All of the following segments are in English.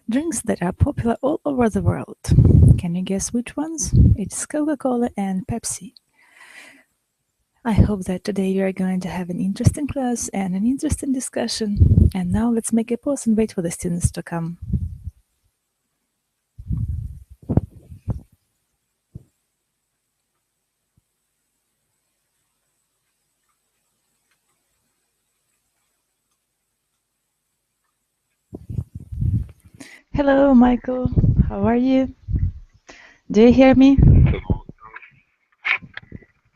Drinks that are popular all over the world. Can you guess which ones? It's Coca-Cola and Pepsi. I hope that today we are going to have an interesting class and an interesting discussion. And now let's make a pause and wait for the students to come. Hello, Michael. How are you? Do you hear me? Hello,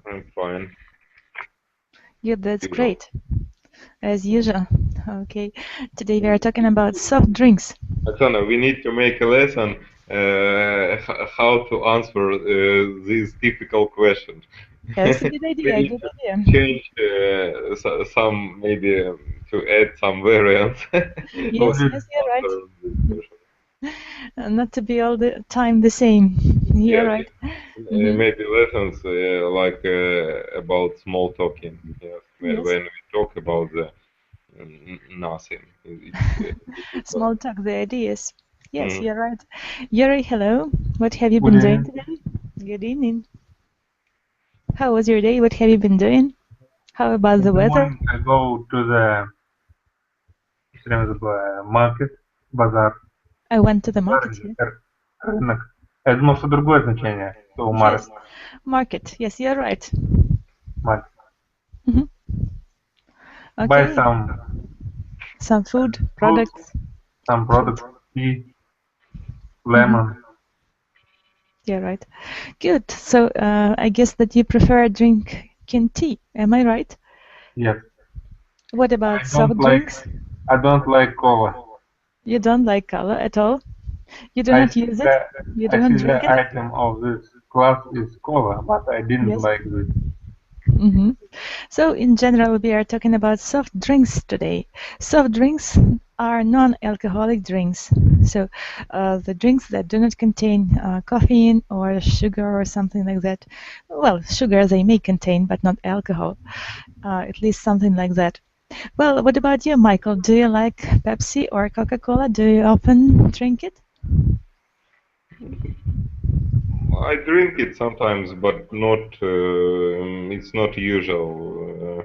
I'm fine. Good, that's You know. great. As usual. Okay. Today we are talking about soft drinks. Oksana, we need to make a lesson how to answer these difficult questions. That's a good We idea, need good to idea. change some, maybe to add some variants. Yes, How to yes, you're right. answer this question. Not to be all the time the same. You're Yeah, right. Mhm. maybe lessons like about small talking. Yes, Yes. when we talk about the nothing, it's Small talk, the ideas. Yes, mm. you're right. Yuri, hello. What have you Good been doing evening. today? Good evening. How was your day? What have you been doing? How about In the the weather? morning, I go to the всё время забываю, market, базар, I went to the базар market, или yes. рынок. Я думал, что другое значение, что Yes, market. Yes, you're right. market. Mhm. Buy Okay, some food, fruits, products, some food. products, tea, Mhm. lemon. You're right. Good. So I guess that you prefer drinking tea. Am I right? Yes. What I about don't soft like drinks? I don't like cola. You don't like cola at all? You do I not see use it? the You do I not see the drink it? item of this class is cola, but I didn't Yes. like this. Hmm. So in general, we are talking about soft drinks today. Soft drinks are non-alcoholic drinks. So the drinks that do not contain caffeine or sugar or something like that. Well, sugar they may contain, but not alcohol. At least something like that. Well, what about you, Michael? Do you like Pepsi or Coca-Cola? Do you often drink it? I drink it sometimes, but not. It's not usual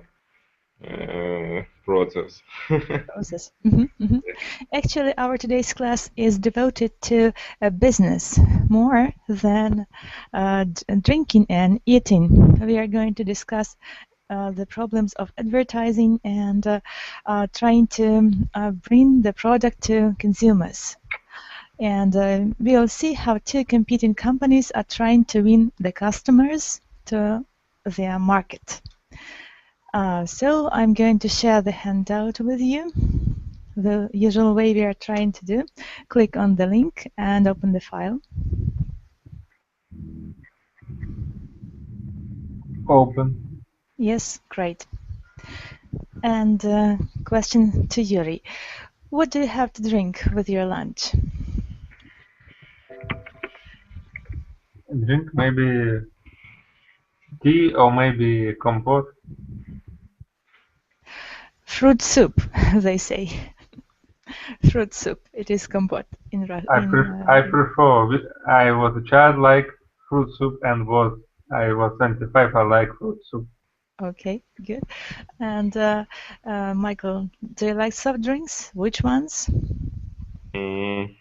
process. Process. Actually, our today's class is devoted to business more than drinking and eating. We are going to discuss the problems of advertising and trying to bring the product to consumers. And we'll see how two competing companies are trying to win the customers to their market. So I'm going to share the handout with you. The usual way we are trying to do. Click on the link and open the file. Open. Yes, great. And question to Yuri. What do you have to drink with your lunch? Drink maybe tea or maybe compote. Fruit soup, they say. Fruit soup. It is compote in I prefer. I was a child like fruit soup and I was 25. I like fruit soup. Okay, good. And Michael, do you like soft drinks? Which ones? Mm,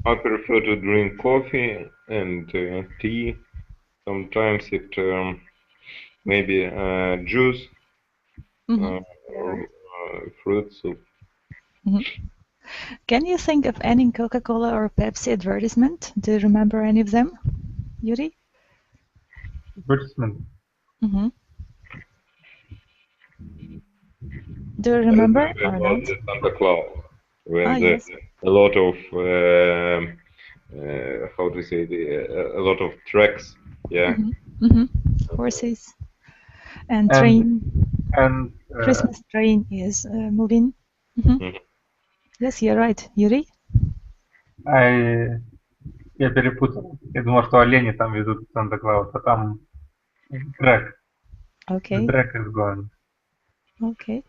I prefer to drink coffee and tea. Sometimes it maybe juice Mm-hmm. or Right. fruit soup. Mm-hmm. Can you think of any Coca-Cola or Pepsi advertisement? Do you remember any of them, Yuri? Advertisement. Mm-hmm. Do you I remember remember or about not? the Santa Claus Ah, when yes. a lot of how to say a lot of tracks. Yeah. Mm-hmm. Mm-hmm. Horses and And train. and Christmas train is moving. Mm-hmm. Mhm. Yes, you're right, Yuri. I я перепутал. Я думал, что олени там везут Санта Клауса, а там трек. The Okay. track is going. Okay,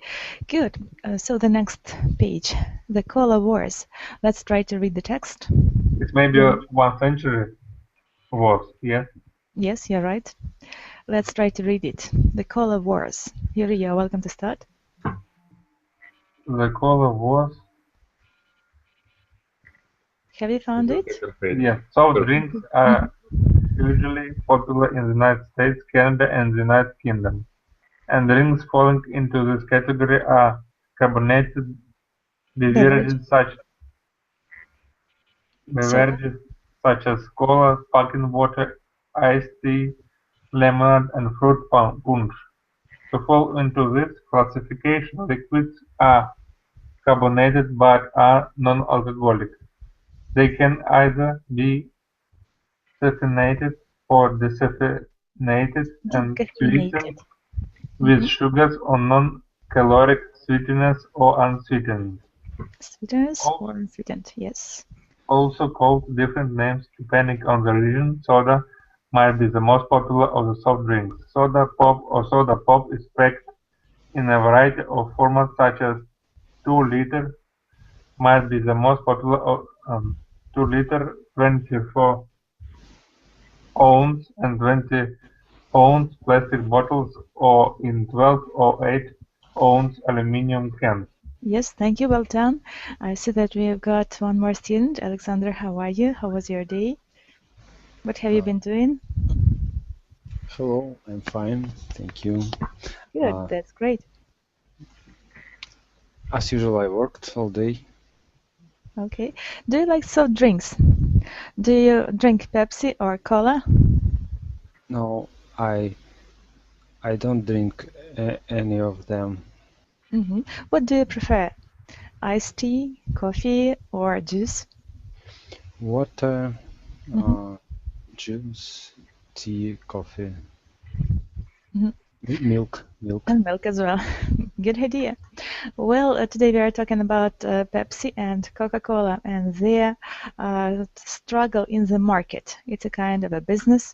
good. So the next page, the cola wars. Let's try to read the text. It's maybe 1 century wars, yes? Yes, you're right. Let's try to read it. The cola wars. Yuri, you're welcome to start. The cola wars. Have you found it? Yes, soft drinks are usually popular in the United States, Canada, and the United Kingdom. And drinks falling into this category are carbonated beverages such as cola, sparkling water, iced tea, lemonade, and fruit punch. To fall into this classification, liquids are carbonated but are non-alcoholic. They can either be caffeinated or decaffeinated and sweetened with sugars or non-caloric sweeteners or unsweetened. Sweeteners or unsweetened, yes. Also called different names depending on the region, soda might be the most popular of the soft drinks. Soda pop or soda pop is packed in a variety of formats such as 2 liter might be the most popular of 2 liter, 24 ounce and 20 ounce plastic bottles or in 12 or 8 ounce aluminum cans. Yes, thank you. Well done. I see that we have got one more student. Alexander, how are you? How was your day? What have you been doing? Hello, I'm fine, thank you. Good, that's great. As usual, I worked all day. Okay. Do you like soft drinks? Do you drink Pepsi or cola? No, I don't drink any of them. What do you prefer? Iced tea, coffee, or juice? Water, juice, tea, coffee, milk. And milk as well. Good idea. Well, today we are talking about Pepsi and Coca-Cola and their struggle in the market. It's a kind of a business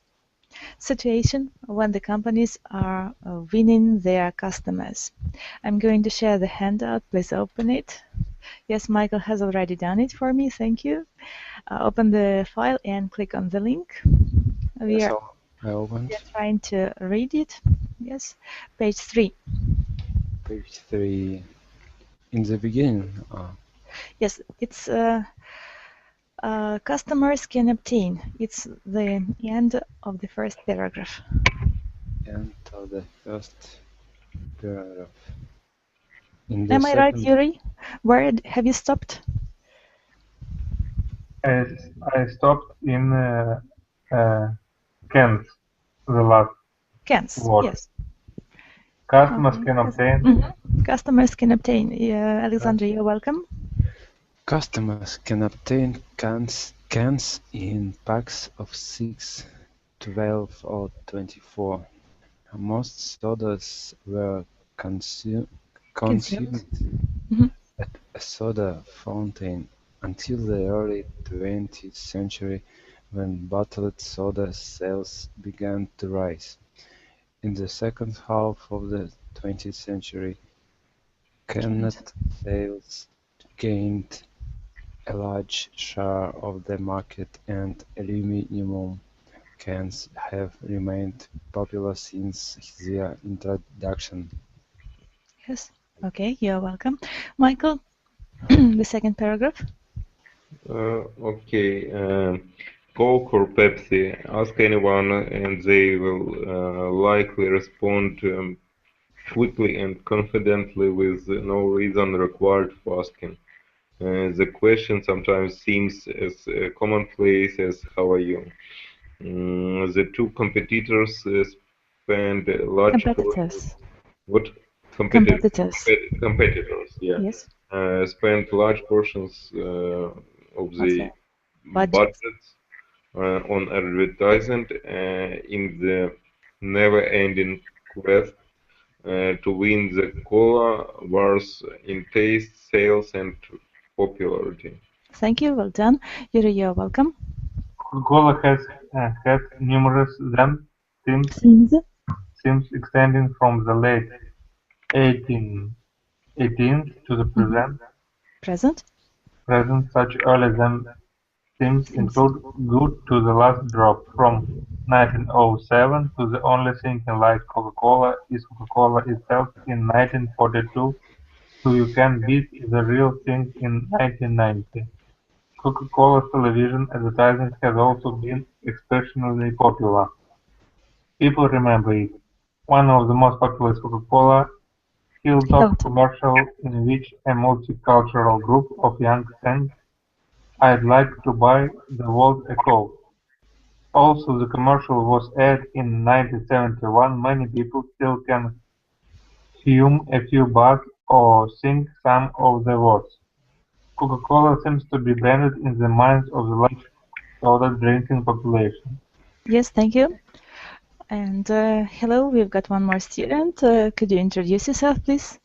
situation when the companies are winning their customers. I'm going to share the handout. Please open it. Yes, Michael has already done it for me. Thank you. Open the file and click on the link. Yes, I opened. We are trying to read it. Yes, page 3. Page 3. In the beginning. Yes, it's customers can obtain. It's the end of the first paragraph. End of the first paragraph. Am I right, Yuri? Where have you stopped? I stopped in cans, the last Cans, word. yes. Customers can obtain. Customers can obtain. Alexandra, you're welcome. Customers can obtain cans in packs of 6, 12, or 24. Most sodas were consumed at a soda fountain until the early 20th century, when bottled soda sales began to rise. In the second half of the 20th century, canned sales gained a large share of the market, and aluminum cans have remained popular since their introduction. Yes. Okay, you're welcome. Michael, the second paragraph. Okay. Coke or Pepsi, ask anyone and they will likely respond quickly and confidently with no reason required for asking. The question sometimes seems as commonplace as "How are you?" The two competitors spend large Competitors. What? Competitors. Competitors, yeah. Yes. Spend large portions of the budgets on advertising in the never-ending quest to win the cola wars in taste, sales, and popularity. Thank you. Well done. Yuri, you're welcome. Coca-Cola has had numerous themes extending from the late 18, 18th to the present. Present. Present such early themes include "Good to the Last Drop" from 1907 to "The Only Thing in Life Coca-Cola is Coca-Cola itself" in 1942 to "You Can Beat the Real Thing" in 1990. Coca-Cola's television advertising has also been exceptionally popular. People remember it. One of the most popular is Coca-Cola Hilltop commercial in which a multicultural group of young sang "I'd like to buy the world a Coke." Also the commercial was aired in 1971. Many people still can hum a few bars or sing some of the words. Coca-Cola seems to be banned in the minds of the large soda drinking population. Yes, thank you. And hello, we've got one more student. Could you introduce yourself, please?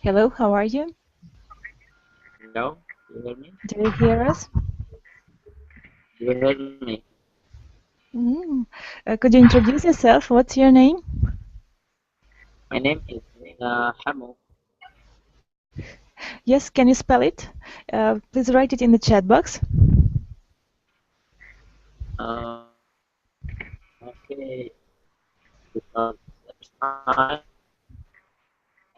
Hello, how are you? Hello, you hear me? Do you hear us? You hear me? Could you introduce yourself? What's your name? My name is Hamu. Yes, can you spell it? Please write it in the chat box. Okay, because I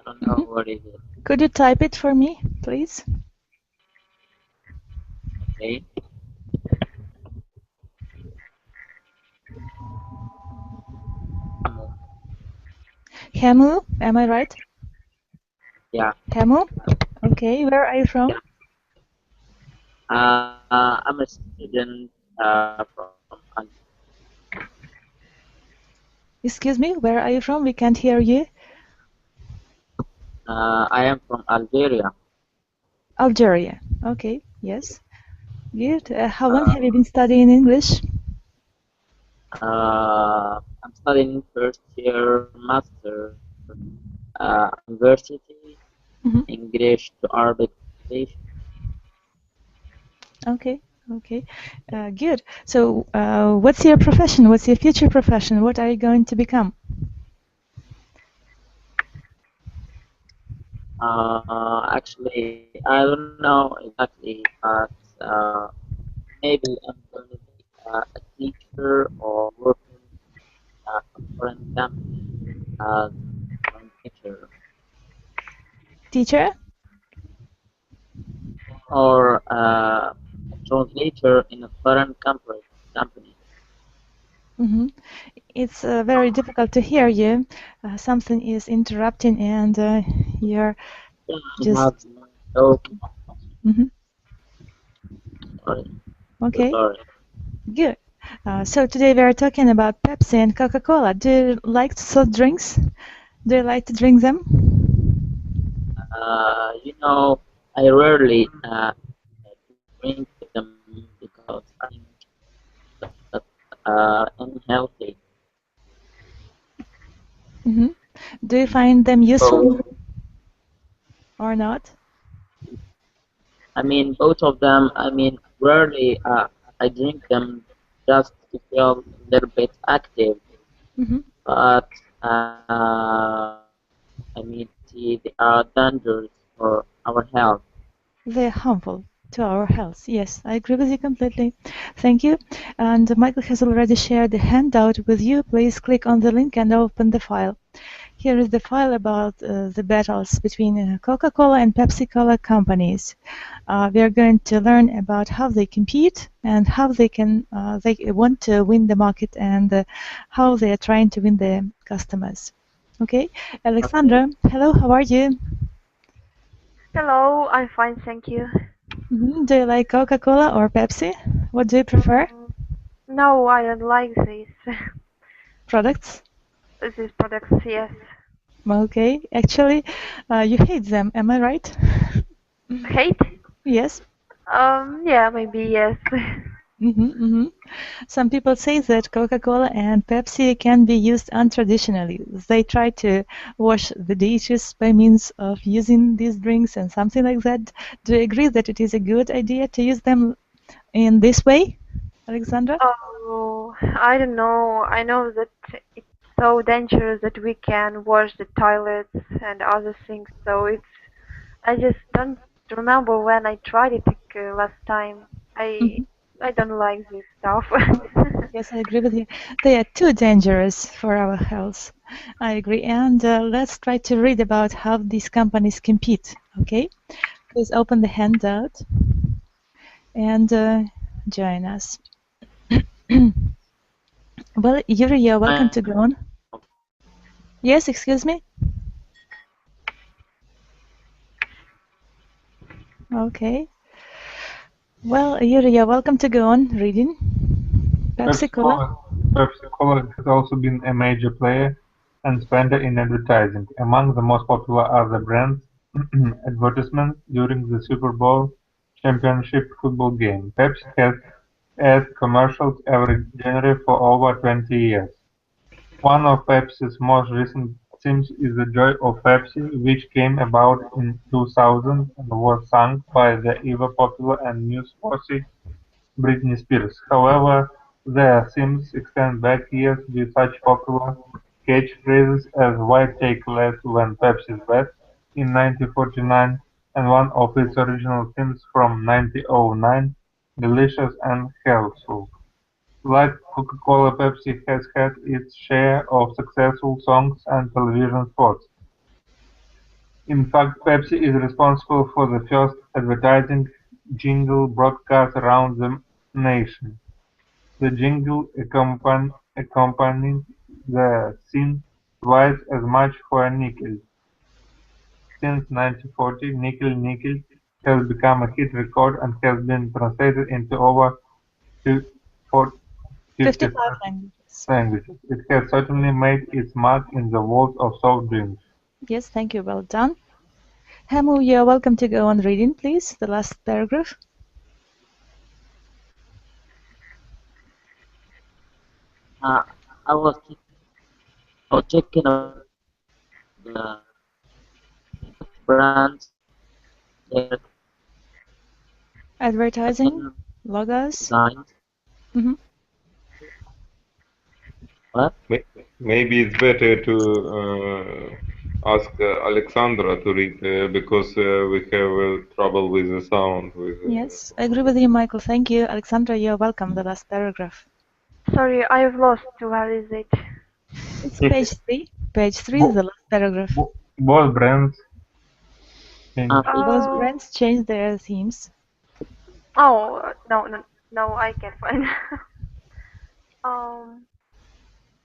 don't know what is it. Could you type it for me, please? Okay. Hamu. Hamu, am I right? Yeah. Hamu? Okay, where are you from? Yeah. I'm a student from Excuse me, where are you from? We can't hear you. I am from Algeria. Algeria. Okay, yes. Good. How long have you been studying English? I'm studying first year master university English to Arabic translation. Okay, okay. Good. So, what's your profession? What's your future profession? What are you going to become? Actually, I don't know exactly, but maybe I'm going to be a teacher or working in a foreign company as foreign teacher Teacher? or a translator in a foreign company. It's very difficult to hear you. Something is interrupting, and you're just. Sorry. Okay. Sorry. Good. So today we are talking about Pepsi and Coca-Cola. Do you like soft drinks? Do you like to drink them? You know, I rarely drink them because I think that's unhealthy. Do you find them useful or not? I mean, both of them. I mean, rarely I drink them just to feel a little bit active. But I mean, see, they are dangerous for our health. They're harmful to our health. Yes, I agree with you completely. Thank you. And Michael has already shared the handout with you. Please click on the link and open the file. Here is the file about the battles between Coca-Cola and Pepsi-Cola companies. We are going to learn about how they compete and how they want to win the market and how they are trying to win the customers. Okay, Alexandra, hello, how are you? Hello, I'm fine, thank you. Do you like Coca-Cola or Pepsi? What do you prefer? No, I don't like these Products? these products, yes. Okay, actually, you hate them, am I right? Hate? Yes. Yeah, maybe yes. Some people say that Coca-Cola and Pepsi can be used untraditionally. They try to wash the dishes by means of using these drinks and something like that. Do you agree that it is a good idea to use them in this way, Alexandra? Oh, I don't know. I know that it's so dangerous that we can wash the toilets and other things. So I just don't remember when I tried it last time. I don't like this stuff. Yes, I agree with you. They are too dangerous for our health. I agree. And let's try to read about how these companies compete. Okay, please open the handout and join us. Well, Yuri, you're welcome to go on. Yes, excuse me? Okay. Well, Yuri, you're welcome to go on reading. Pepsi Cola. Pepsi Cola has also been a major player and spender in advertising. Among the most popular are the brand's advertisements during the Super Bowl championship football game. Pepsi has aired commercials every January for over 20 years. One of Pepsi's most recent themes is "The Joy of Pepsi", which came about in 2000 and was sung by the ever-popular and news-worthy Britney Spears. However, their themes extend back years with such popular catchphrases as "Why take less when Pepsi's best" in 1949 and one of its original themes from 1909, "Delicious and Healthful". Like Coca-Cola, Pepsi has had its share of successful songs and television spots. In fact, Pepsi is responsible for the first advertising jingle broadcast around the nation. The jingle accompanied the scene twice as much for a nickel. Since 1940, "Nickel Nickel" has become a hit record and has been translated into over 55 languages. It has certainly made its mark in the world of soft drinks. Yes, thank you. Well done. Hamu, you're welcome to go on reading, please. The last paragraph. I was checking out the brands, their Advertising, logos. designs. Mhm. What? Maybe it's better to ask Alexandra to read because we have trouble with the sound. Yes, I agree with you, Michael. Thank you. Alexandra, you're welcome. The last paragraph. Sorry, I've lost. Where is it? It's page 3. Page 3 is the last paragraph. Both brands Both brands change their themes. Oh, no, I can't find.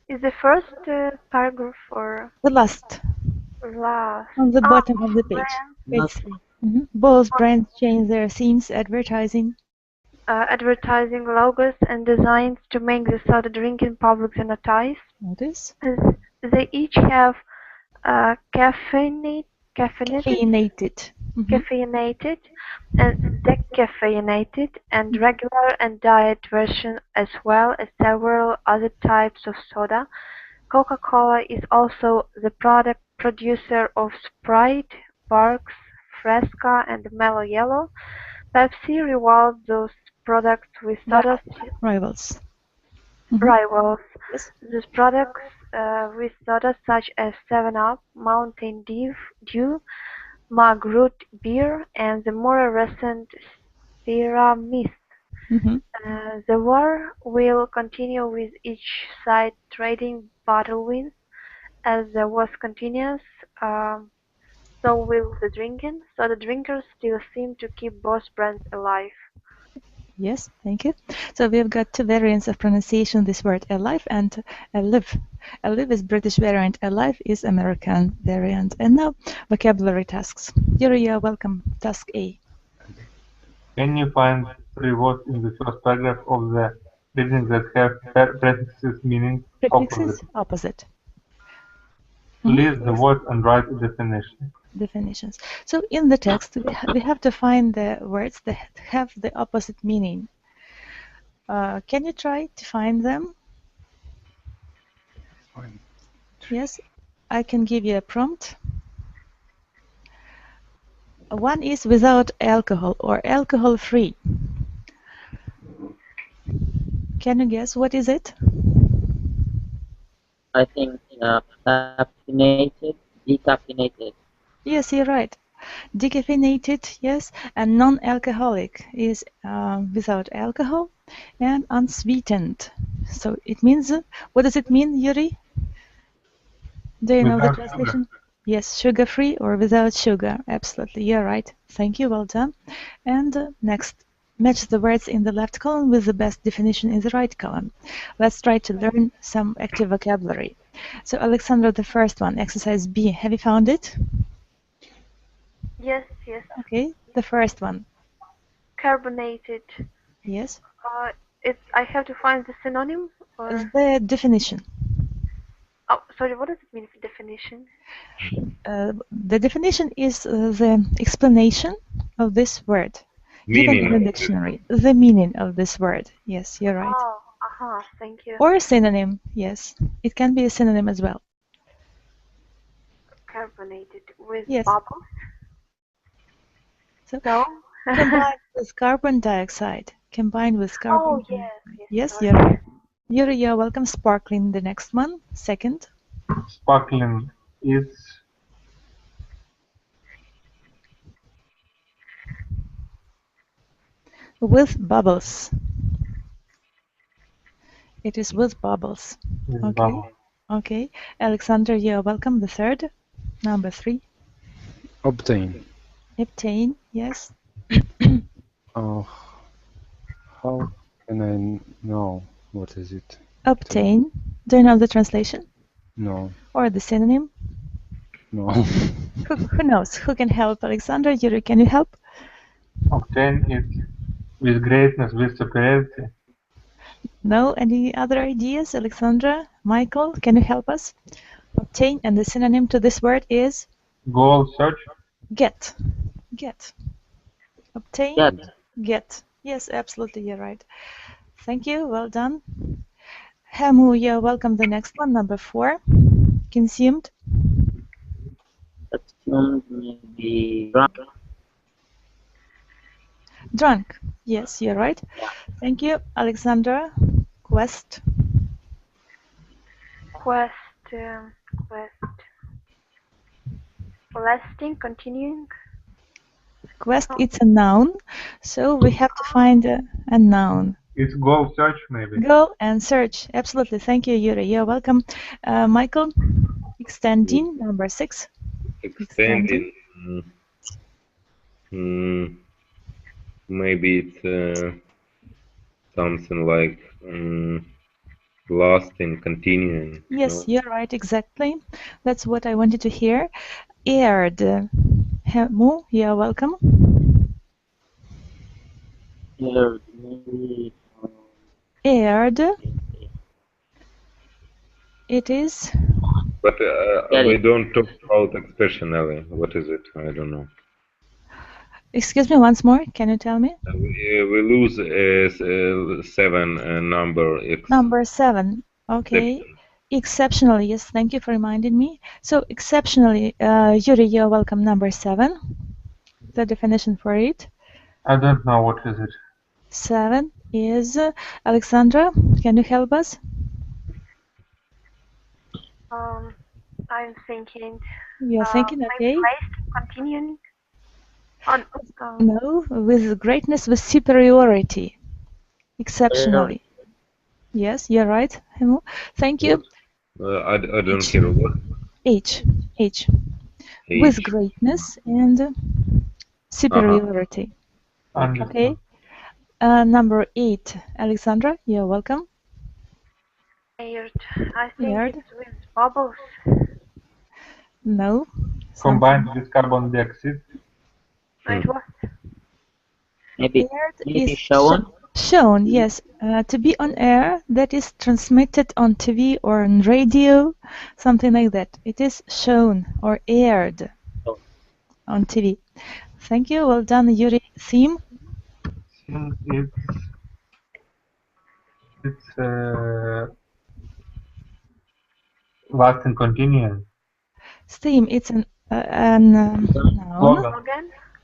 Is the first paragraph or The last, last? on the bottom of the page. Brands. Page 3. Both brands change their themes, advertising. Advertising logos and designs to make the soda drinking public sanitize. Notice. They each have caffeinated, Caffeinated. caffeinated and decaffeinated and regular and diet version, as well as several other types of soda. Coca-Cola is also the product producer of Sprite, Barq's, Fresca, and Mellow Yellow. Pepsi rivals those products with sodas. Rivals. Rivals Yes. these products with sodas such as 7-Up, Mountain Dew, Mug Root Beer, and the more recent Sierra Mist. The war will continue with each side trading battle wins. As the war continues, so will the drinking. So the drinkers still seem to keep both brands alive. Yes, thank you. So we've got two variants of pronunciation this word, alive and alive. Alive is British variant, alive is American variant. And now vocabulary tasks. Yuri, you're welcome. Task A. Can you find 3 words in the first paragraph of the reading that have prefixes meaning Prefixes opposite? opposite. List the words and write a definition. Definitions. So in the text, we have to find the words that have the opposite meaning. Can you try to find them? Yes, I can give you a prompt. One is without alcohol or alcohol-free. Can you guess what is it? I think caffeinated, decaffeinated. Yes, you're right. Decaffeinated, yes, and non-alcoholic is without alcohol and unsweetened. So it means, what does it mean, Yuri? Do you know the Without translation? sugar. Yes, sugar-free or without sugar. Absolutely, you're right. Thank you, well done. And next, match the words in the left column with the best definition in the right column. Let's try to learn some active vocabulary. So, Alexandra, the first one, exercise B. Have you found it? Yes, yes. Okay, the first one. Carbonated. Yes. I have to find the synonym or The definition. oh, sorry. What does it mean for definition? The definition is the explanation of this word given in the dictionary. The meaning of this word. Yes, you're right. Oh, thank you. Or a synonym. Yes, it can be a synonym as well. Carbonated with Yes. bubbles. So No. combined with carbon dioxide. Combined with carbon. Oh yes, Yes, sorry. you're right. You're welcome. Sparkling. The next one. Second. Sparkling is With bubbles. It is with bubbles. Okay. bubble. Okay. Alexander, you're welcome. The third. Number 3. Obtain. Obtain. Yes. How can I know what is it? Obtain. Do you know the translation? No. Or the synonym? No. Who knows? Who can help? Alexander, Yuri, can you help? Obtain is with greatness, with superiority. No? Any other ideas? Alexandra, Michael, can you help us? Obtain, and the synonym to this word is? Goal, search. Get. Get. Obtain. Get. Get. Yes, absolutely, you're right. Thank you. Well done. Hamu, you're welcome. The next one, number 4. Consumed. Consumed may be drunk. Drunk. Yes, you're right. Thank you, Alexandra. Quest. Quest. Lasting, continuing. Quest, it's a noun, so we have to find a noun. It's goal, search, maybe. Go and search. Absolutely. Thank you, Yuri. You're welcome. Michael, extending, number 6. Extending. Maybe it's something like lasting, continuing. Yes, you're right, exactly. That's what I wanted to hear. Aired. Hamu, you're welcome. Aired. Maybe. Aired. It is. But we don't talk about expressionally. What is it? I don't know. Excuse me once more. Can you tell me? We lose 7 number. Number 7. Okay. Exceptionally. Yes, thank you for reminding me. So exceptionally, Yuri, you're welcome. Number 7. The definition for it. I don't know what is it. 7 is Alexandra. Can you help us? I'm thinking. You're thinking, okay. Continuing. No, with greatness, with superiority. Exceptionally. Yes, you're right, Hamu. Thank you. I don't hear what. H. With greatness and superiority. Okay. Number 8, Alexandra, you're welcome. Aired. I think it's with bubbles. No. Combined with carbon dioxide. It was. Maybe is shown. Shown, yes. To be on air, that is transmitted on TV or on radio, something like that. It is shown or aired on TV. Thank you. Well done, Yuri. Theme? It's last and continuing. Theme, it's an noun.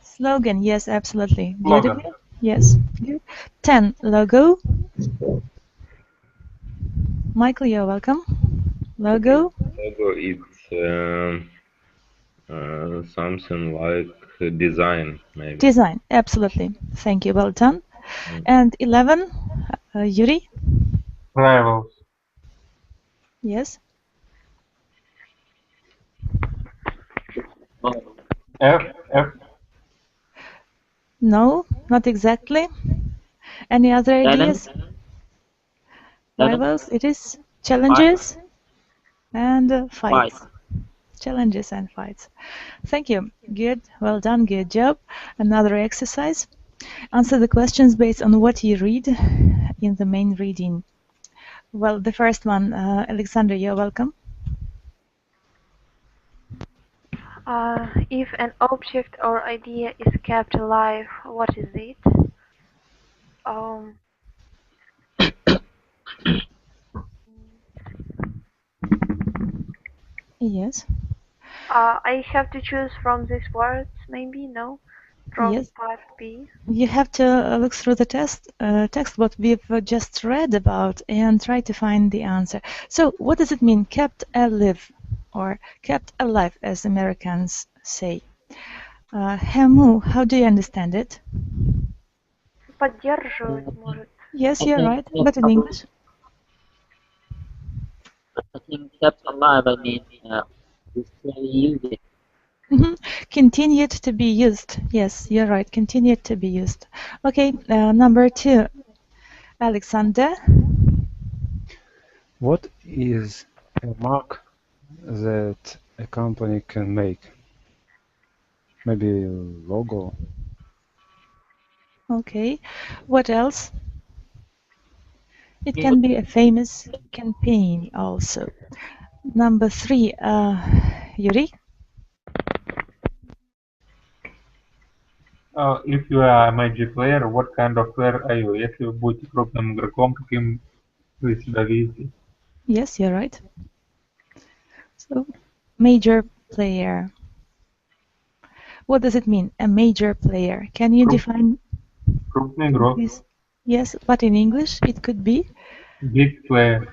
Slogan, yes, absolutely. Slogan. Beautiful. Yes. 10, logo. Michael, you're welcome. Logo? Logo it's something like design, maybe. Design, absolutely. Thank you, well done. And 11, Yuri? Rivals. Yes. F. No, not exactly. Any other ideas? Rivals, it is challenges and fights. Challenges and fights. Thank you. Good. Well done. Good job. Another exercise. Answer the questions based on what you read in the main reading. Well, the first one, Alexander, you're welcome. If an object or idea is kept alive, what is it? Yes. I have to choose from these words, maybe? No? From Yes. part B. You have to look through the text what we've just read about and try to find the answer. So what does it mean, kept alive, or kept alive, as Americans say? Hemu, how do you understand it? Поддерживать, может. Yes, you're right, but in English? I think kept alive, I mean, we still use it. Continued to be used. Yes, you're right. Continued to be used. Okay, number 2. Alexander. What is a mark that a company can make? Maybe a logo. Okay. What else? It can be a famous campaign also. Number 3. Yuri. If you are a major player, what kind of player are you? Если вы будете крупным игроком, каким вы себя видите? Yes, you're right. So, major player. What does it mean, a major player? Can you define? Крупный игрок. Yes, but in English it could be? Big player.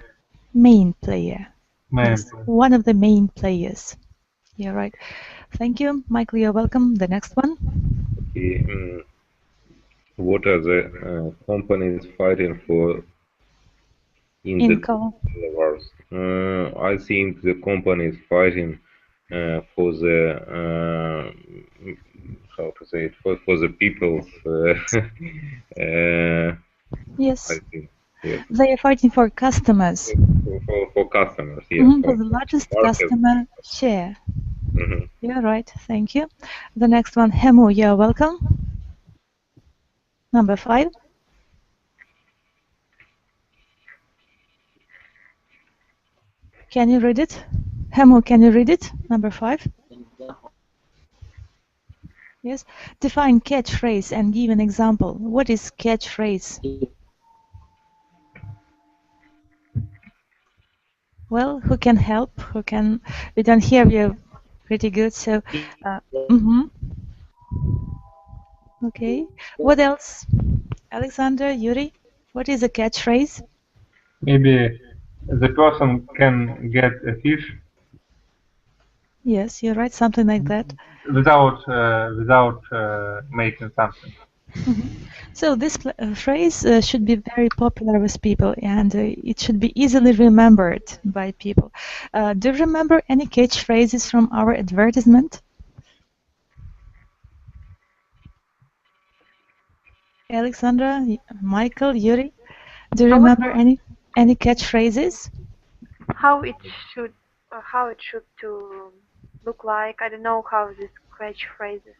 Main player. Main Yes, player. one of the main players. You're right. Thank you. Michael, you're welcome. The next one. Okay. What are the companies fighting for in the wars? I think the company is fighting for the how to say it, for the people's yes. I think, yes. They are fighting for customers. For customers, yes. For the largest customer share. You're right. Thank you. The next one, Hemu, you're welcome. Number 5. Can you read it? Hemu, can you read it? Number 5. Yes. Define catchphrase and give an example. What is catchphrase? Well, who can help? Who can? We don't hear you pretty good. So, okay. What else? Alexander, Yuri, what is a catchphrase? Maybe the person can get a fish. Yes, you're right. Something like that. Without making something. So this phrase should be very popular with people, and it should be easily remembered by people. Do you remember any catchphrases from our advertisement? Alexandra, Michael, Yuri, do you remember any catchphrases? How it should to look like? I don't know how this catchphrases.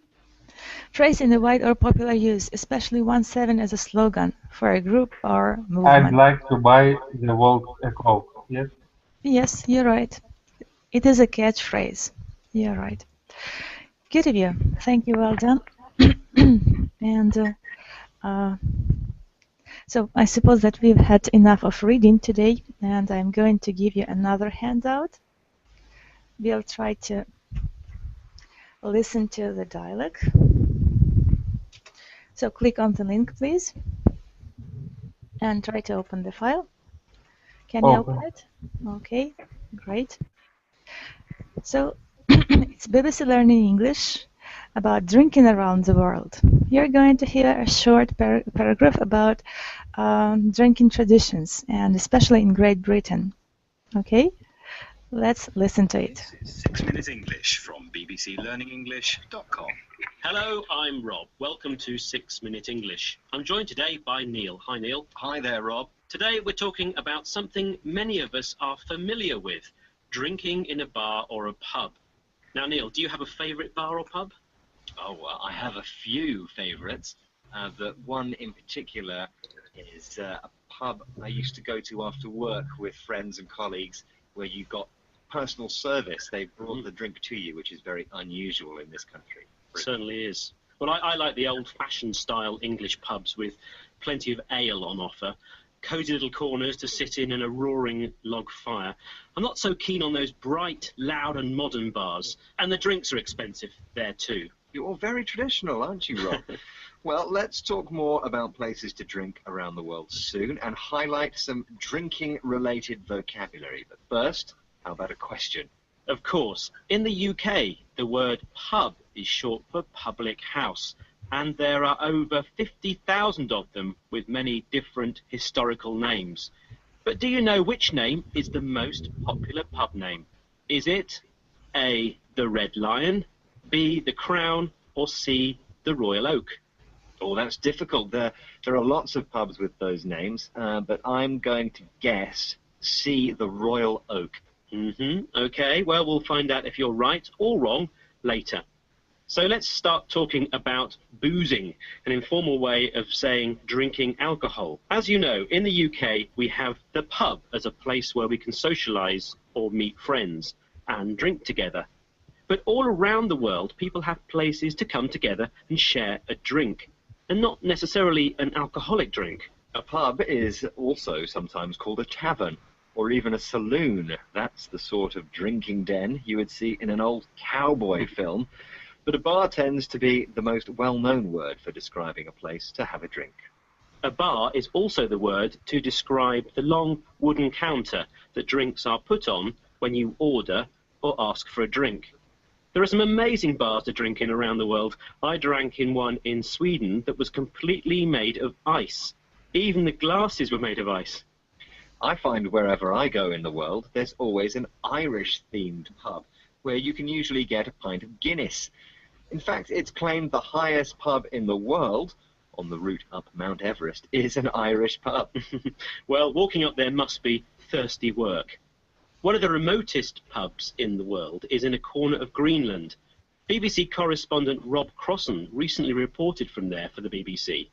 Phrase in the wide or popular use, especially 1-7 as a slogan for a group or movement. I'd like to buy the world a Coke. Yes? Yes, you're right. It is a catchphrase. You're right. Good of you. Thank you. Well done. And so I suppose that we've had enough of reading today, and I'm going to give you another handout. We'll try to listen to the dialogue. So click on the link, please, and try to open the file. Can you open it? Okay. Great. So it's BBC Learning English about drinking around the world. You're going to hear a short paragraph about drinking traditions, and especially in Great Britain. Okay, let's listen to it. This is 6 Minute English from bbclearningenglish.com. Hello, I'm Rob. Welcome to 6 Minute English. I'm joined today by Neil. Hi, Neil. Hi there, Rob. Today we're talking about something many of us are familiar with, drinking in a bar or a pub. Now, Neil, do you have a favourite bar or pub? Oh, well, I have a few favourites. The one in particular is a pub I used to go to after work with friends and colleagues, where you got personal service. They brought the drink to you, which is very unusual in this country. Certainly is. Well, I like the old-fashioned style English pubs with plenty of ale on offer, cosy little corners to sit in and a roaring log fire. I'm not so keen on those bright, loud and modern bars, and the drinks are expensive there too. You're very traditional, aren't you, Rob? Well, let's talk more about places to drink around the world soon and highlight some drinking-related vocabulary. But first, how about a question? Of course, in the UK, the word pub is short for public house, and there are over 50,000 of them with many different historical names. But do you know which name is the most popular pub name? Is it A, the Red Lion, B, the Crown, or C, the Royal Oak? Oh, that's difficult. There are lots of pubs with those names, but I'm going to guess C, the Royal Oak. Okay, well, we'll find out if you're right or wrong later. So let's start talking about boozing, an informal way of saying drinking alcohol. As you know, in the UK, we have the pub as a place where we can socialise or meet friends and drink together. But all around the world, people have places to come together and share a drink, and not necessarily an alcoholic drink. A pub is also sometimes called a tavern, or even a saloon. That's the sort of drinking den you would see in an old cowboy film. But a bar tends to be the most well-known word for describing a place to have a drink. A bar is also the word to describe the long wooden counter that drinks are put on when you order or ask for a drink. There are some amazing bars to drink in around the world. I drank in one in Sweden that was completely made of ice. Even the glasses were made of ice. I find wherever I go in the world, there's always an Irish-themed pub, where you can usually get a pint of Guinness. In fact, it's claimed the highest pub in the world, on the route up Mount Everest, is an Irish pub. Well, walking up there must be thirsty work. One of the remotest pubs in the world is in a corner of Greenland. BBC correspondent Rob Crossan recently reported from there for the BBC.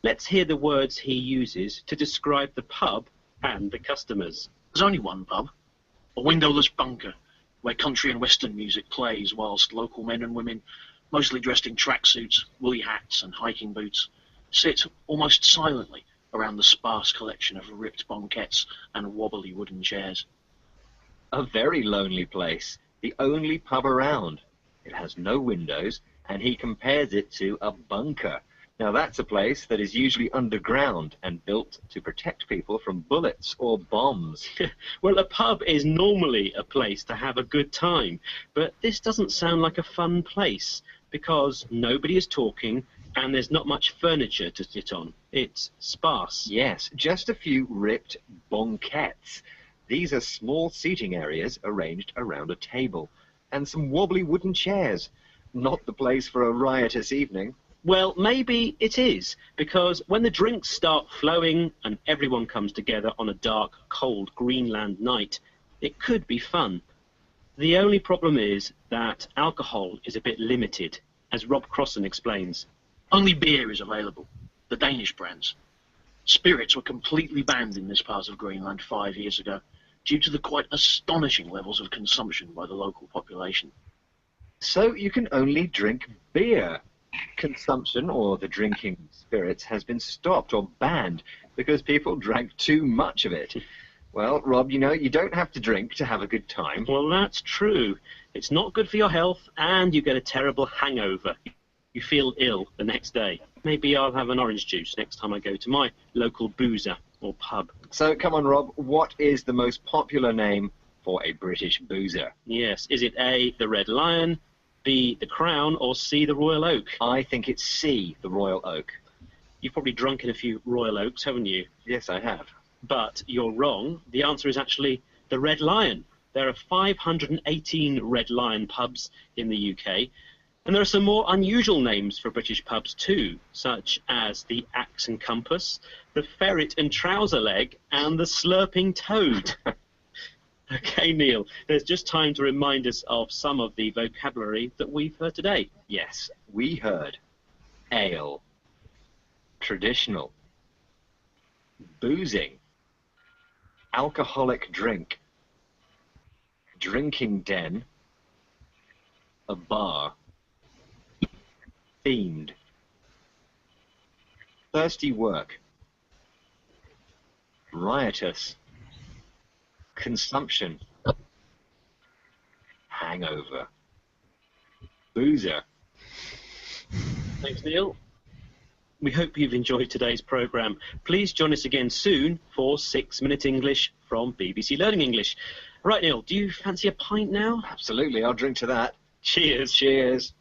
Let's hear the words he uses to describe the pub and the customers. There's only one pub, a windowless bunker, where country and western music plays whilst local men and women, mostly dressed in tracksuits, woolly hats and hiking boots, sit almost silently around the sparse collection of ripped banquettes and wobbly wooden chairs. A very lonely place, the only pub around. It has no windows, and he compares it to a bunker. Now that's a place that is usually underground and built to protect people from bullets or bombs. Well, a pub is normally a place to have a good time, but this doesn't sound like a fun place because nobody is talking and there's not much furniture to sit on. It's sparse. Yes, just a few ripped banquettes. These are small seating areas arranged around a table, and some wobbly wooden chairs. Not the place for a riotous evening. Well, maybe it is, because when the drinks start flowing and everyone comes together on a dark, cold Greenland night, it could be fun. The only problem is that alcohol is a bit limited, as Rob Crossan explains. Only beer is available, the Danish brands. Spirits were completely banned in this part of Greenland 5 years ago, due to the quite astonishing levels of consumption by the local population. So you can only drink beer. Consumption, or the drinking spirits, has been stopped or banned because people drank too much of it. Well, Rob, you know, you don't have to drink to have a good time. Well, that's true. It's not good for your health, and you get a terrible hangover. You feel ill the next day. Maybe I'll have an orange juice next time I go to my local boozer or pub. So, come on, Rob, what is the most popular name for a British boozer? Yes. Is it A, the Red Lion, B, the Crown, or C, the Royal Oak? I think it's C, the Royal Oak. You've probably drunk in a few Royal Oaks, haven't you? Yes, I have. But you're wrong. The answer is actually the Red Lion. There are 518 Red Lion pubs in the UK. And there are some more unusual names for British pubs too, such as the Axe and Compass, the Ferret and Trouser Leg, and the Slurping Toad. Okay, Neil, there's just time to remind us of some of the vocabulary that we've heard today. Yes, we heard ale, traditional, boozing, alcoholic drink, drinking den, a bar, themed, thirsty work, riotous, consumption, hangover, boozer. Thanks, Neil. We hope you've enjoyed today's programme. Please join us again soon for 6-Minute English from BBC Learning English. Right, Neil, do you fancy a pint now? Absolutely, I'll drink to that. Cheers. Cheers.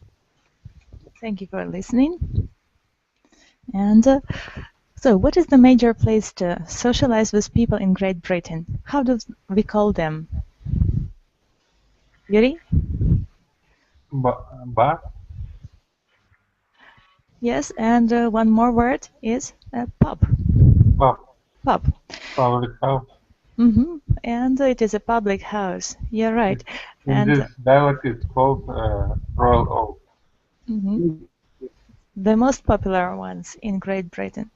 Thank you for listening. And so, what is the major place to socialize with people in Great Britain? How do we call them? Yuri? Bar? Yes, and one more word is pub. Pub. Pub. Public house. And it is a public house. You're right. In this dialect, it's called Royal Oak. The most popular ones in Great Britain.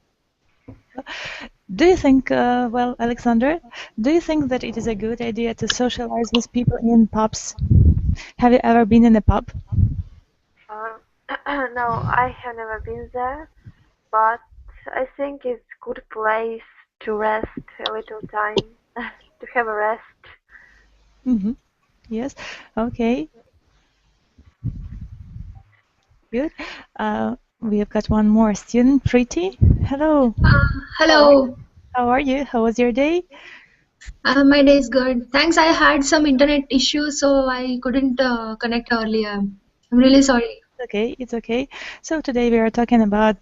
Do you think, well, Alexander, do you think that it is a good idea to socialize with people in pubs? Have you ever been in a pub? No, I have never been there, but I think it's a good place to rest a little time, to have a rest. Yes, okay. Good. We have got one more student, Preeti. Hello. Hello. How are you? How was your day? My day is good. Thanks. I had some internet issues, so I couldn't connect earlier. I'm really sorry. Okay, it's okay. So today we are talking about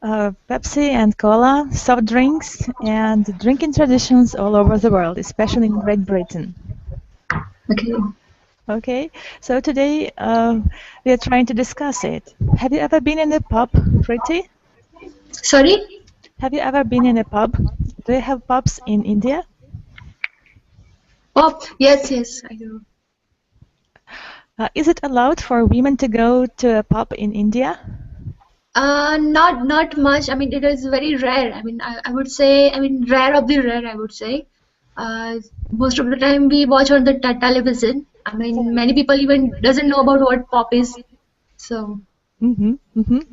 Pepsi and cola, soft drinks, and drinking traditions all over the world, especially in Great Britain. Okay. Okay, so today we are trying to discuss it. Have you ever been in a pub, Preeti? Sorry? Have you ever been in a pub? Do you have pubs in India? Oh, yes, I do. Is it allowed for women to go to a pub in India? Not much. I mean, it is very rare. I mean, I would say, rare of the rare, I would say. Most of the time we watch on the television. I mean, many people even doesn't know about what pub is. So.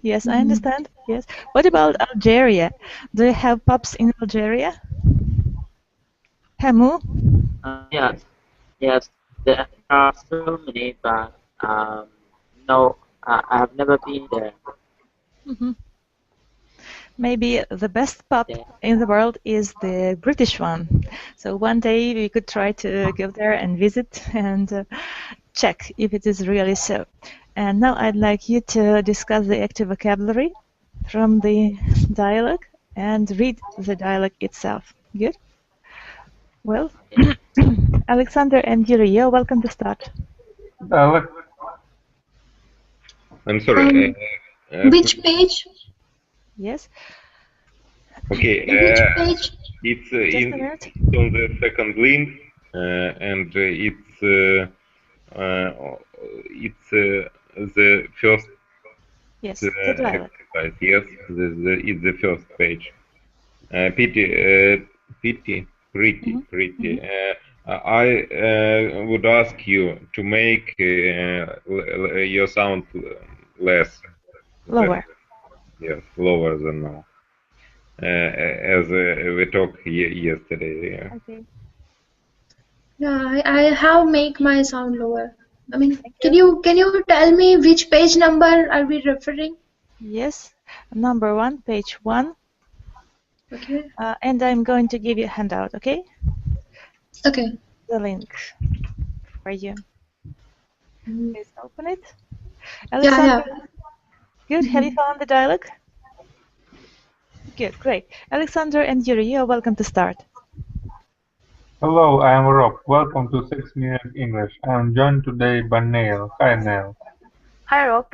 Yes, I understand. Yes. What about Algeria? Do you have pubs in Algeria? Hamu? Yes. There are so many, but no, I have never been there. Maybe the best pub in the world is the British one. So one day we could try to go there and visit and check if it is really so. And now I'd like you to discuss the active vocabulary from the dialogue and read the dialogue itself. Good? Well, Alexander and Yuri, you're welcome to start. Dialect. I'm sorry. Which page? Yes. Okay. Which page? It's on the second link, and it's the first. Yes, the dialog. Yes, it's the first page. Pretty. I would ask you to make your sound less. Lower. Yes, lower than now. As we talked yesterday. Yeah. Okay. Yeah, I have make my sound lower. I mean, can you tell me which page number are we referring? Yes, number 1, page 1. Okay. And I'm going to give you a handout, okay? Okay. the link for you. Mm. Please open it. Yeah, Alexander, yeah. good. Have you found the dialogue? Good, great. Alexander and Yuri, you are welcome to start. Hello, I am Rob. Welcome to 6 Minute English. I am joined today by Neil. Hi, Neil. Hi, Rob.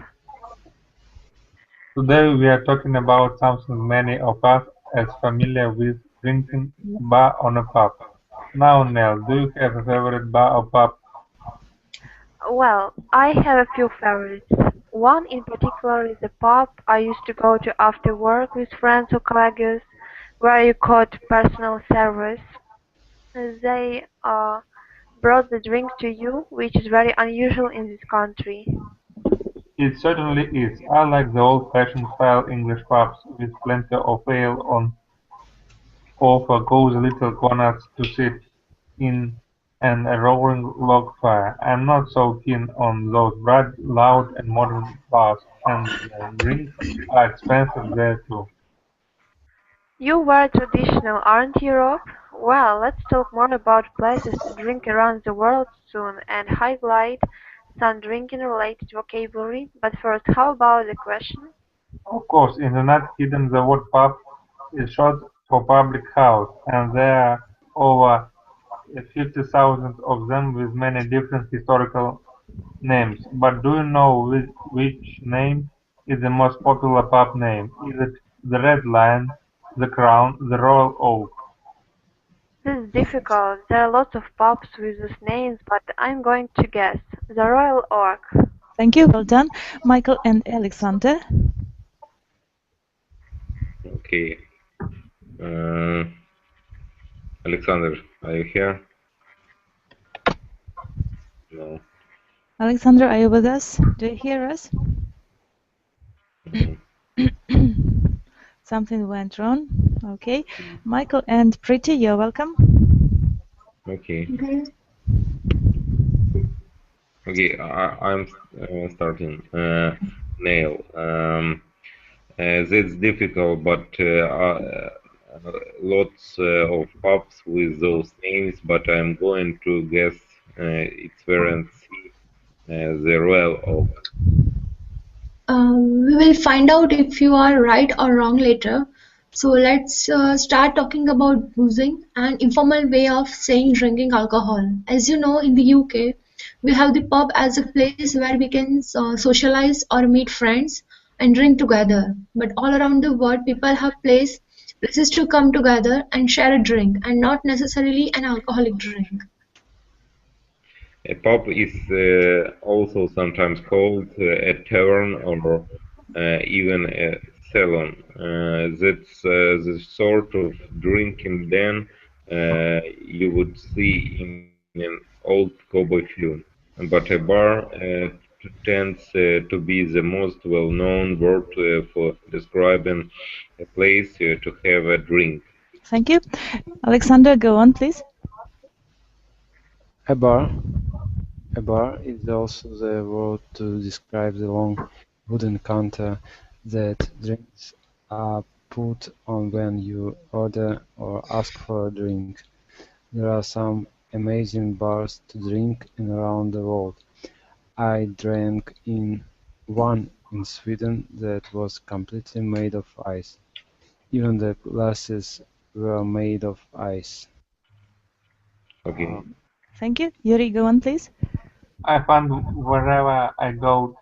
Today we are talking about something many of us are familiar with, drinking bar on a pub. Now, Neil, do you have a favorite bar or pub? Well, I have a few favorites. One in particular is a pub I used to go to after work with friends or colleagues, where you got personal service. They brought the drinks to you, which is very unusual in this country. It certainly is. I like the old-fashioned style English pubs with plenty of ale on offer, cozy little corners to sit in, and a roaring log fire. I'm not so keen on those bright, loud, and modern bars, and the drinks are expensive there too. You were traditional, aren't you, Rob? Well, let's talk more about places to drink around the world soon and highlight some drinking-related vocabulary. But first, how about the question? Of course, in the United Kingdom the word pub is short for public house, and there are over 50,000 of them with many different historical names. But do you know which name is the most popular pub name? Is it the Red Lion, the Crown, the Royal Oak? This is difficult. There are lots of pubs with these names, but I'm going to guess the Royal Oak. Thank you, well done. Michael and Alexander. Okay. Uh, Alexander, are you here? No. Alexander, are you with us? Do you hear us? Something went wrong. Okay. Michael and Pretty, you're welcome. Okay. Okay. Okay, I'm starting. Nail. That's difficult, but lots of pubs with those names, but I'm going to guess it's variant C, the Royal Oak. We will find out if you are right or wrong later. So let's start talking about boozing, an informal way of saying drinking alcohol. As you know, in the UK, we have the pub as a place where we can socialize or meet friends and drink together. But all around the world, people have places to come together and share a drink, and not necessarily an alcoholic drink. A pub is also sometimes called a tavern or even a salon. That's the sort of drinking den you would see in an old cowboy film. But a bar tends to be the most well-known word for describing a place to have a drink. Thank you. Alexander, go on, please. A bar. A bar is also the word to describe the long wooden counter that drinks are put on when you order or ask for a drink. There are some amazing bars to drink in around the world. I drank in one in Sweden that was completely made of ice. Even the glasses were made of ice. Okay. Thank you. Yuri, go on, please. I find wherever I go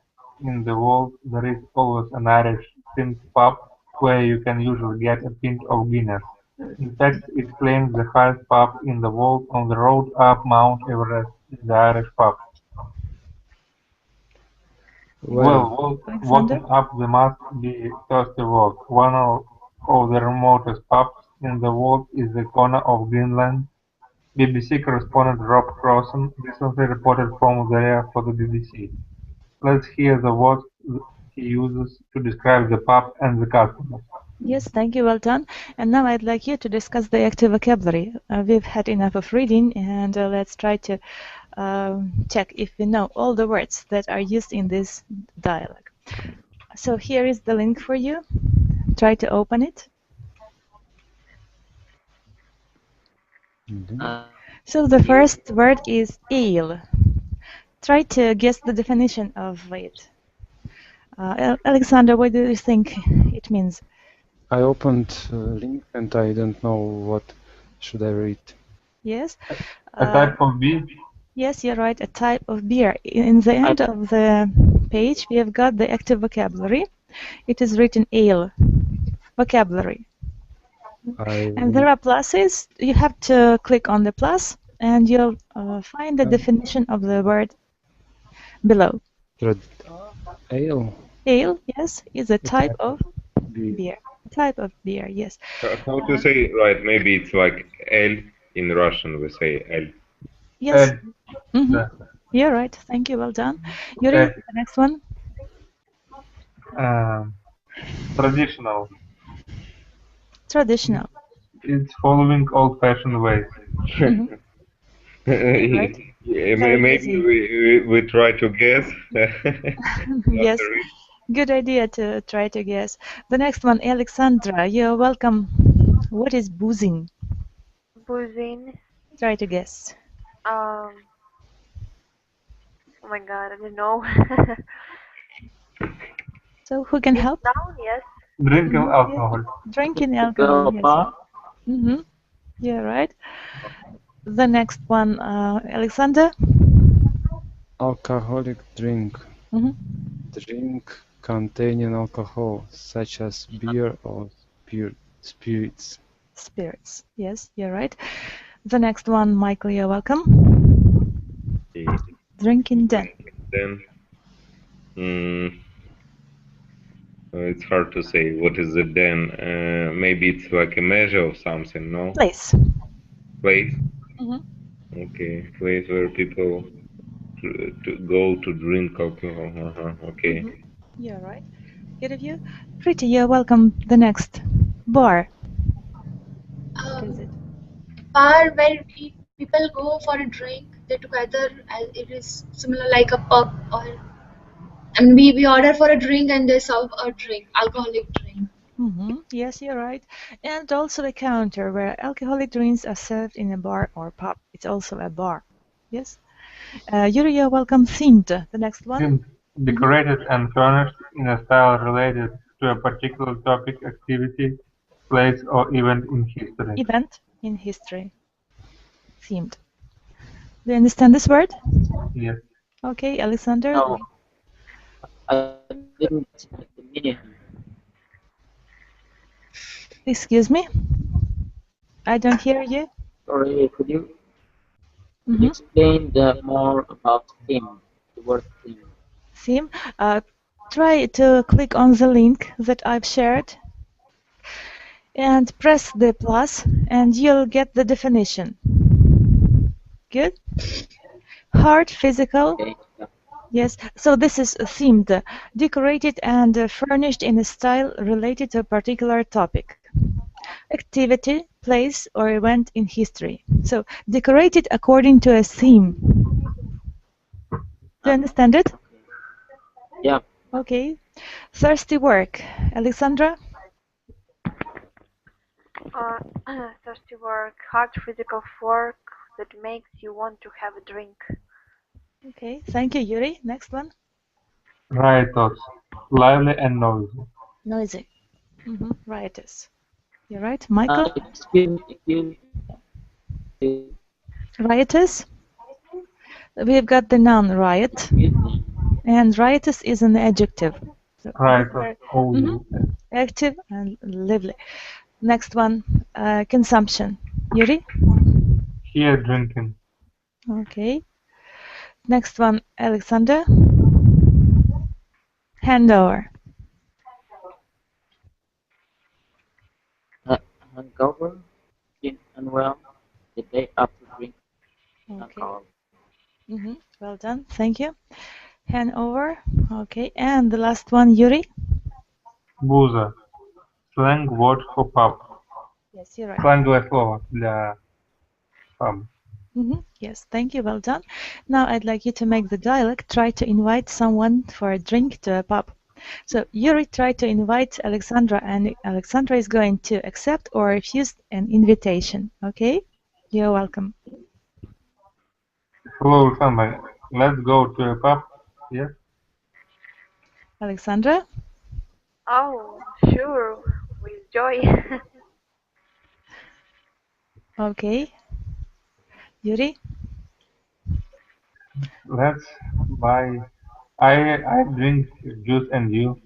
in the world there is always an Irish-themed pub where you can usually get a pint of Guinness. In fact, it claims the highest pub in the world on the road up Mount Everest is the Irish pub. Well, Well, Alexander? walking up the must be thirsty walk. One of the remotest pubs in the world is the corner of Greenland. BBC correspondent Rob Crossan recently reported from there for the BBC. Let's hear the words he uses to describe the pub and the customers. Yes, thank you, well done. And now I'd like you to discuss the active vocabulary. We've had enough of reading, and let's try to check if we know all the words that are used in this dialogue. So here is the link for you. Try to open it. Uh, So the first word is ale. Try to guess the definition of it. Alexander, what do you think it means? I opened a link and I don't know what should I read. Yes. A type of beer? Yes, you're right. A type of beer. In the end of the page, we have got the active vocabulary. It is written ale. Vocabulary. And there are pluses. You have to click on the plus and you'll find the definition of the word below. Ale? Ale, yes, is a type of beer. Type of beer, yes. How to say, right, maybe it's like L in Russian, we say L. Yes. You're right. Thank you. Well done. Yuri, the next one. Traditional. Traditional. It's following old-fashioned ways. Right. Maybe we try to guess. Yes. Good idea to try to guess. The next one, Alexandra, you're welcome. What is boozing? Boozing. Try to guess. Oh my God, I don't know. So who can help? Now, yes. Drinking alcohol. Drinking alcohol, yes. Yeah, right. The next one, Alexander. Alcoholic drink. Drink containing alcohol, such as beer or spirits. Spirits, yes, you're right. The next one, Michael, you're welcome. Drinking den. It's hard to say. What is the den? Maybe it's like a measure of something, no? Place. Place? Okay, place where people to go to drink alcohol. Okay. You're right. Good of you. Pretty, you're welcome. The next, bar. What is it? Bar where people go for a drink, they together, as it is similar like a pub, or I mean we order for a drink and they serve a drink, alcoholic drink. Yes, you're right. And also a counter where alcoholic drinks are served in a bar or pub. It's also a bar. Yes. Yuri, you're welcome. Themed. The next one. Themed. Decorated and furnished in a style related to a particular topic, activity, place, or event in history. Event in history. Themed. Do you understand this word? Yes. Okay, Alexander. No, I didn't get the meaning. Excuse me? I don't hear you. Sorry, could you explain more about theme, the word theme? Theme. Try to click on the link that I've shared and press the plus and you'll get the definition. Good? Hard, physical. Okay. Yes, so this is themed, decorated and furnished in a style related to a particular topic, activity, place, or event in history. So decorated according to a theme. Do you understand it? Yeah. Okay. Thirsty work. Alexandra? Thirsty work, hard physical work that makes you want to have a drink. Okay, thank you, Yuri. Next one. Riotous, lively and noisy. Noisy. Riotous. You're right, Michael? Excuse me. Riotous? We've got the noun riot. And riotous is an adjective. So Riotous. Active and lively. Next one, consumption. Yuri? Here drinking. Okay. Next one, Alexander. Handover. Hangover, unwell, the day after drink alcohol. Well done, thank you. Handover. Okay, and the last one, Yuri. Boozer. Slang word for pub. Yes, you're right. Сленговое слово для pub. Yes, thank you, well done. Now I'd like you to make the dialogue, try to invite someone for a drink to a pub. So Yuri tried to invite Alexandra and Alexandra is going to accept or refuse an invitation, okay? You're welcome. Hello, Oksana. Let's go to a pub. Yes. Alexandra? Oh, sure, with joy. Okay. Yuri? Let's buy. I drink juice and you.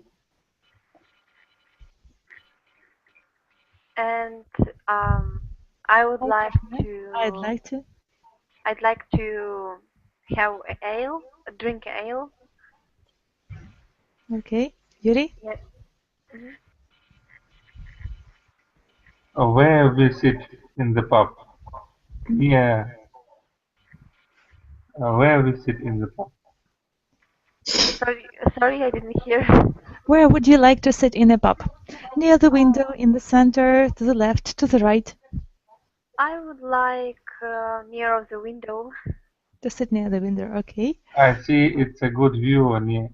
And I would like I'd to. like to. I'd like to have ale, drink ale. Okay. Yuri? Yes. Mhm. Where we sit in the pub. Yeah. Where we sit in the pub. Sorry, I didn't hear. Where would you like to sit in a pub? Near the window, in the center, to the left, to the right? I would like near of the window. To sit near the window, okay. I see it's a good view on you.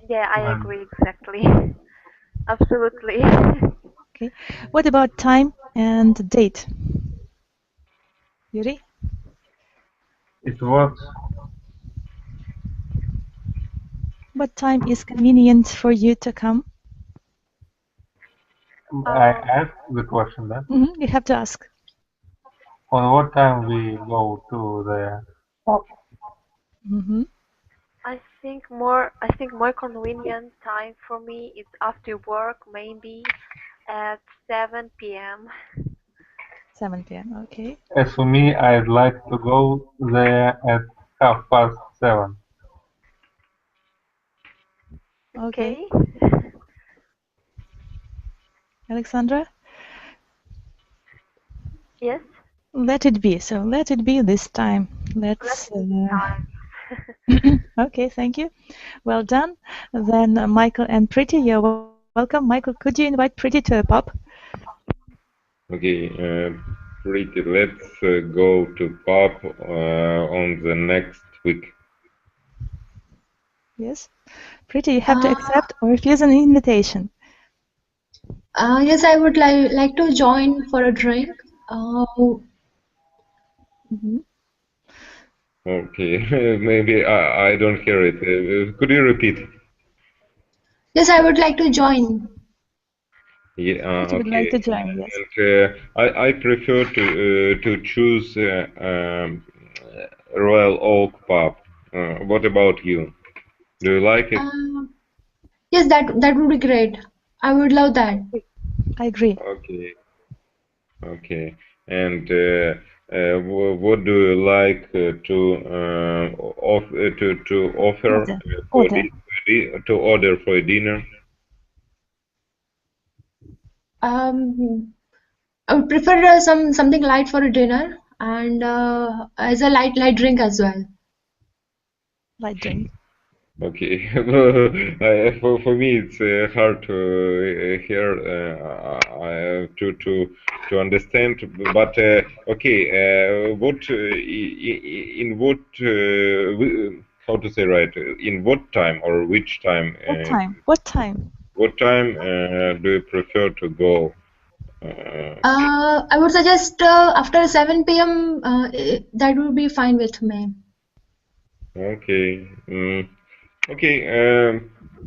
Yeah, I One. agree exactly. Absolutely. Okay. What about time and date? Yuri? It was. What time is convenient for you to come? I asked the question then. You have to ask. On what time we go to the pub? I think more convenient time for me is after work, maybe at 7 p.m. 7 p.m. Okay. As for me, I'd like to go there at 7:30. Okay. Alexandra? Yes. Let it be. So let it be this time. Let's. Okay, thank you. Well done. Then Michael and Pretty, you're welcome. Michael, could you invite Pretty to a pub? Okay, Pretty, let's go to pub on the next week. Yes. Pretty, you have to accept or refuse an invitation. Yes, I would like to join for a drink. Okay, maybe I don't hear it. Could you repeat? Yes, I would like to join. Yeah, Pretty would like to join, yes. And I prefer to choose Royal Oak Pub. What about you? Do you like it? Yes, that would be great. I would love that. I agree. Okay. Okay. And what do you like to offer to order for dinner? I would prefer something light for a dinner and as a light drink as well. Light drink. Okay. For me, it's hard to hear to understand. But okay, what in what how to say right? In what time or which time? What time? What time? What time do you prefer to go? I would suggest after 7 p.m. That would be fine with me. Okay. Okay.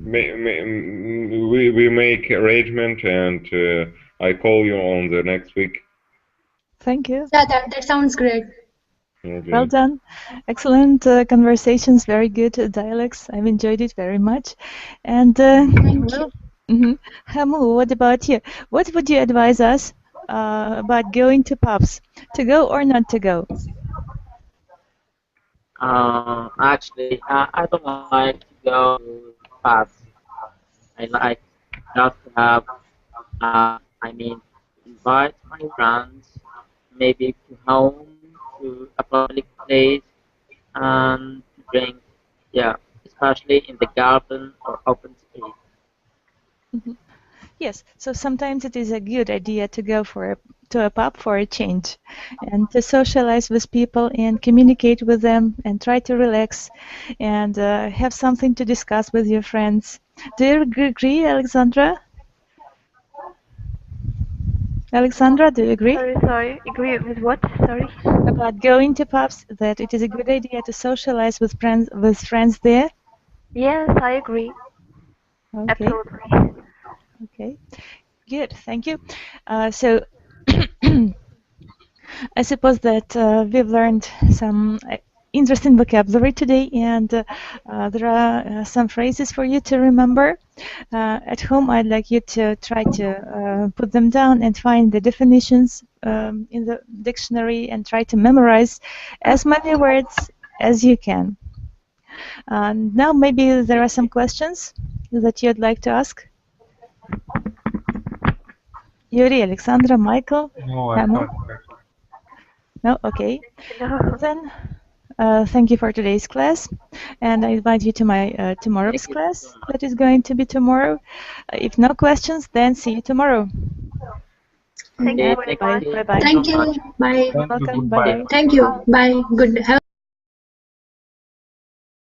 We make arrangement and I call you on the next week. Thank you. Yeah, that sounds great. Okay. Well done. Excellent conversations, very good dialects. I've enjoyed it very much. And Thank you. Hamu, what about you? What would you advise us about going to pubs? To go or not to go? Actually, I don't like to go to pubs. I like just to have, I mean, invite my friends, maybe to home, to a public place, and to drink, yeah, especially in the garden or open space. Yes, so sometimes it is a good idea to go to a pub for a change and to socialize with people and communicate with them and try to relax and have something to discuss with your friends. Do you agree, Alexandra? Alexandra, do you agree? Sorry. Agree with what? Sorry. About going to pubs, that it is a good idea to socialize with friends there? Yes, I agree. Okay. Absolutely. Okay. Good. Thank you. So I suppose that we've learned some interesting vocabulary today, and there are some phrases for you to remember. At home, I'd like you to try to put them down and find the definitions in the dictionary and try to memorize as many words as you can. Now, maybe there are some questions that you'd like to ask. Yuri, Alexandra, Michael, No, I Hannah? can't. No? Okay. No. Then, thank you for today's class, and I invite you to my tomorrow's Thank you class so much. that is going to be tomorrow. If no questions, then see you tomorrow. Thank you Okay, very thank Bye. much. you Bye. Bye. Thank so much. you. Bye. Thank you. Welcome. Bye. Goodbye. Bye. Thank you. Bye. Good. Have